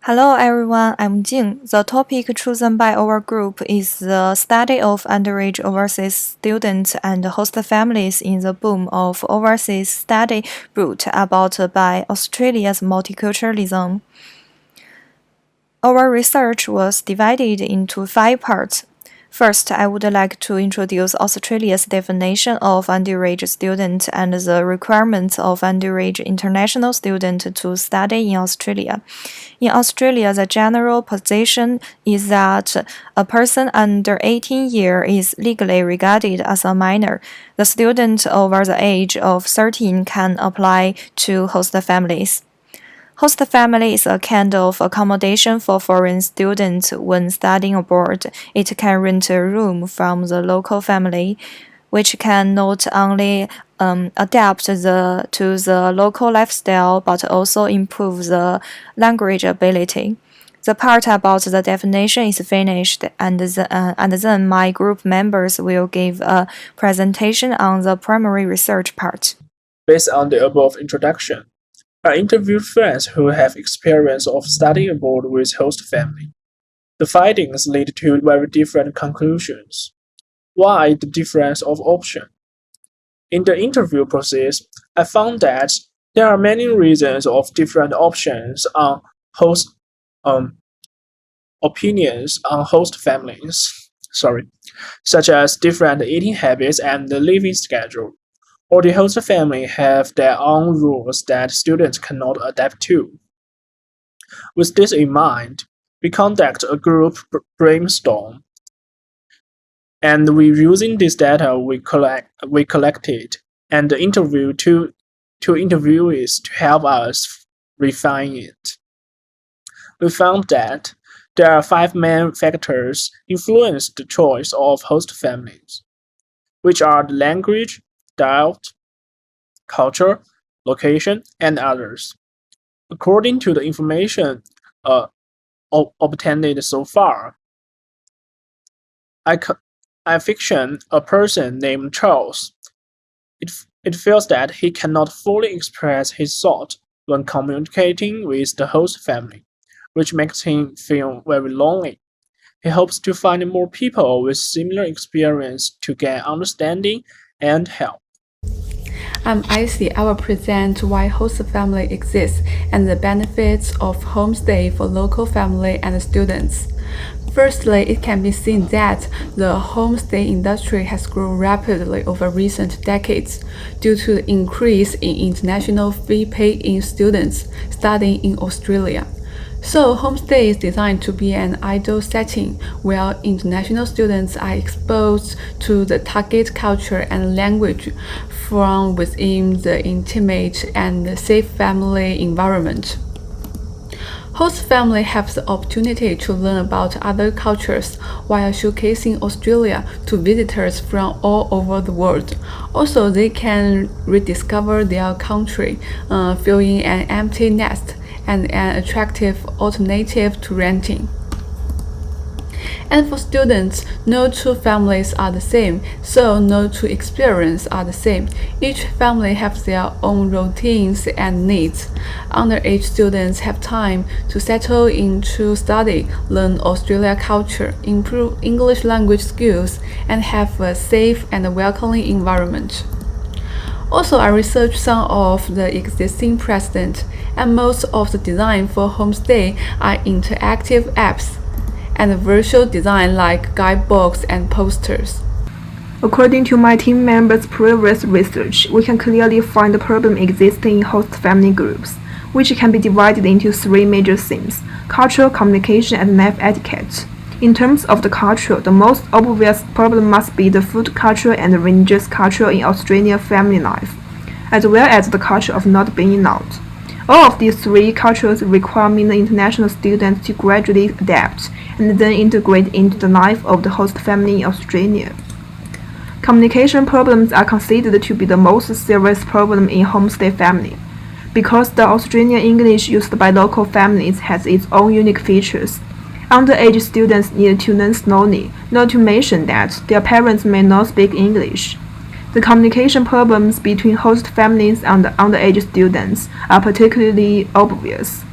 Hello everyone, I'm Jing. The topic chosen by our group is the study of underage overseas students and host families in the boom of overseas study brought about by Australia's multiculturalism. Our research was divided into 5 parts. First, I would like to introduce Australia's definition of underage student and the requirements of underage international student to study in Australia. In Australia, the general position is that a person under 18 years is legally regarded as a minor. The student over the age of 13 can apply to host families. Host family is a kind of accommodation for foreign students when studying abroad. It can rent a room from the local family, which can not only adapt to the local lifestyle but also improve the language ability. The part about the definition is finished, and then my group members will give a presentation on the primary research part. Based on the above introduction, I interviewed friends who have experience of studying abroad with host family. The findings lead to very different conclusions. Why the difference of option? In the interview process, I found that there are many reasons of different options on host opinions on host families. Such as different eating habits and the living schedule. Or the host family have their own rules that students cannot adapt to. With this in mind, we conduct a group brainstorm, and we using this data we collected and interview two interviewees to help us refine it. We found that there are 5 main factors influence the choice of host families, which are the language, dialect, culture, location, and others. According to the information obtained so far, I fiction a person named Charles. It feels that he cannot fully express his thought when communicating with the host family, which makes him feel very lonely. He hopes to find more people with similar experience to gain understanding and help. I'm Icy. I will present why host family exists and the benefits of homestay for local family and students. Firstly, it can be seen that the homestay industry has grown rapidly over recent decades due to the increase in international fee-paying students studying in Australia. So, homestay is designed to be an ideal setting where international students are exposed to the target culture and language from within the intimate and safe family environment. Host family have the opportunity to learn about other cultures while showcasing Australia to visitors from all over the world. Also, they can rediscover their country, filling an empty nest and an attractive alternative to renting. And for students, no two families are the same, so no two experiences are the same. Each family has their own routines and needs. Underage students have time to settle into study, learn Australia culture, improve English language skills, and have a safe and welcoming environment. Also, I researched some of the existing precedent, and most of the design for homestay are interactive apps and virtual design like guidebooks and posters. According to my team members' previous research, we can clearly find the problem existing in host family groups, which can be divided into 3 major themes: cultural, communication, and life etiquette. In terms of the culture, the most obvious problem must be the food culture and the religious culture in Australian family life, as well as the culture of not being allowed. All of these 3 cultures require many international students to gradually adapt and then integrate into the life of the host family in Australia. Communication problems are considered to be the most serious problem in homestay family, because the Australian English used by local families has its own unique features. Underage students need to learn slowly, not to mention that their parents may not speak English. The communication problems between host families and underage students are particularly obvious.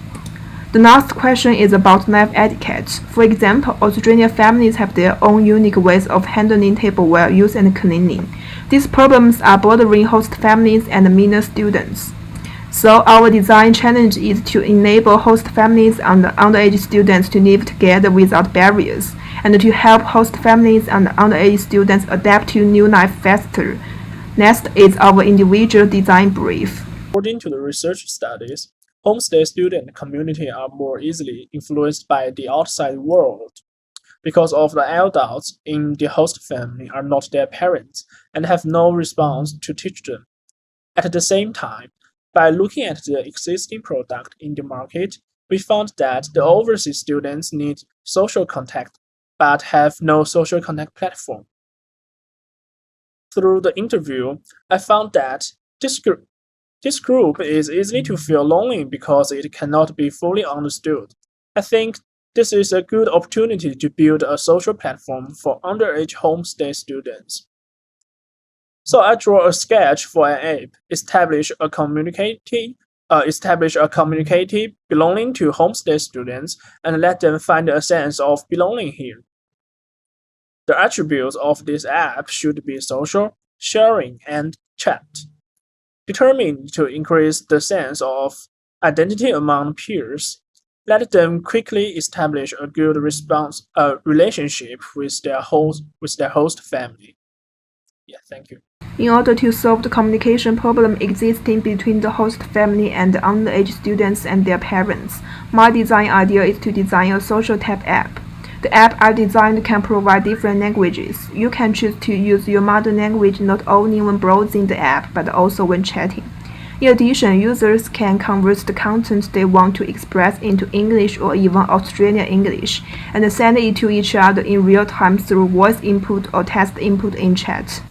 The next question is about life etiquette. For example, Australian families have their own unique ways of handling tableware use and cleaning. These problems are bothering host families and minor students. So our design challenge is to enable host families and underage students to live together without barriers, and to help host families and underage students adapt to new life faster. Next is our individual design brief. According to the research studies, homestay student community are more easily influenced by the outside world because of the adults in the host family are not their parents and have no response to teach them. At the same time, by looking at the existing product in the market, we found that the overseas students need social contact but have no social contact platform. Through the interview, I found that this group is easy to feel lonely because it cannot be fully understood. I think this is a good opportunity to build a social platform for underage homestay students. So I draw a sketch for an app, establish a community belonging to homestay students, and let them find a sense of belonging here. The attributes of this app should be social, sharing, and chat, determined to increase the sense of identity among peers. Let them quickly establish a good relationship with their host family. Yeah, thank you. In order to solve the communication problem existing between the host family and the underage students and their parents, my design idea is to design a social tab app. The app I designed can provide different languages. You can choose to use your mother language not only when browsing the app, but also when chatting. In addition, users can convert the content they want to express into English or even Australian English, and send it to each other in real time through voice input or text input in chat.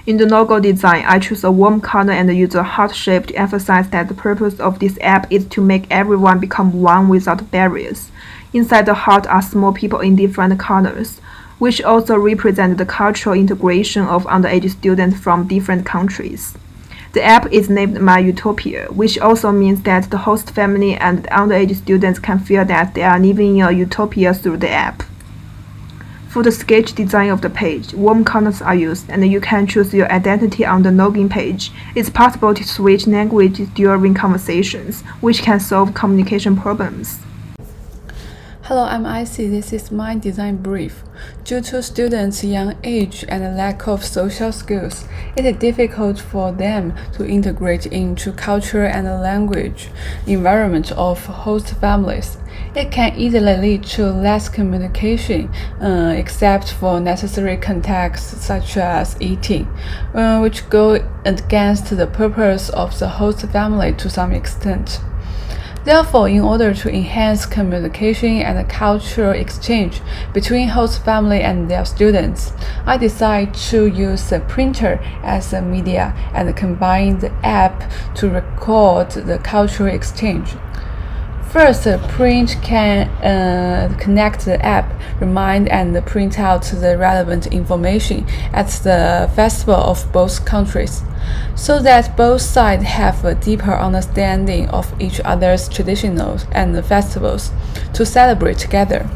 In the logo design, I choose a warm color and use a heart shape to emphasize that the purpose of this app is to make everyone become one without barriers. Inside the heart are small people in different colors, which also represent the cultural integration of underage students from different countries. The app is named My Utopia, which also means that the host family and the underage students can feel that they are living in a utopia through the app. For the sketch design of the page, warm colors are used, and you can choose your identity on the login page. It's possible to switch languages during conversations, which can solve communication problems. Hello, I'm Icy. This is my design brief. Due to students' young age and lack of social skills, it is difficult for them to integrate into culture and language environment of host families. It can easily lead to less communication, except for necessary contacts such as eating, which go against the purpose of the host family to some extent. Therefore, in order to enhance communication and cultural exchange between host family and their students, I decided to use a printer as a media and combine the app to record the cultural exchange. First, the print can connect the app, remind and print out the relevant information at the festival of both countries, so that both sides have a deeper understanding of each other's traditions and festivals to celebrate together.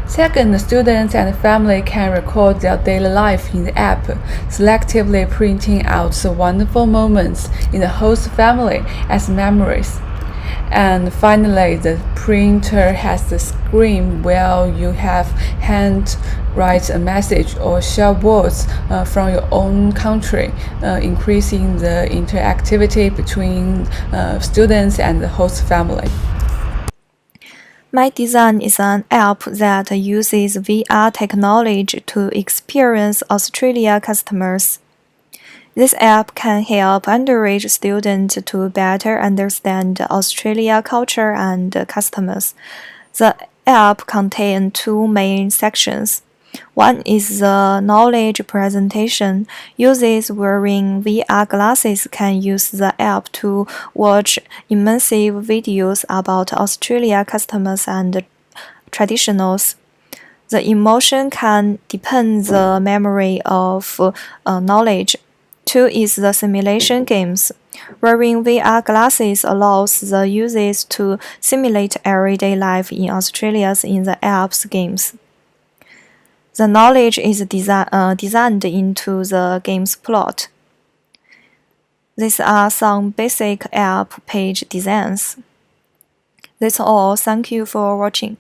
Second, the students and family can record their daily life in the app, selectively printing out the wonderful moments in the host family as memories. And finally, the printer has the screen where you have hand write a message or share words from your own country, increasing the interactivity between students and the host family. My design is an app that uses VR technology to experience Australia customers. This app can help underage students to better understand Australia culture and customers. The app contains two main sections. One is the knowledge presentation. Users wearing VR glasses can use the app to watch immersive videos about Australia customers and traditionals. The emotion can deepen the memory of knowledge. Two is the simulation games. Wearing VR glasses allows the users to simulate everyday life in Australia's in the app's games. The knowledge is designed into the game's plot. These are some basic app page designs. That's all. Thank you for watching.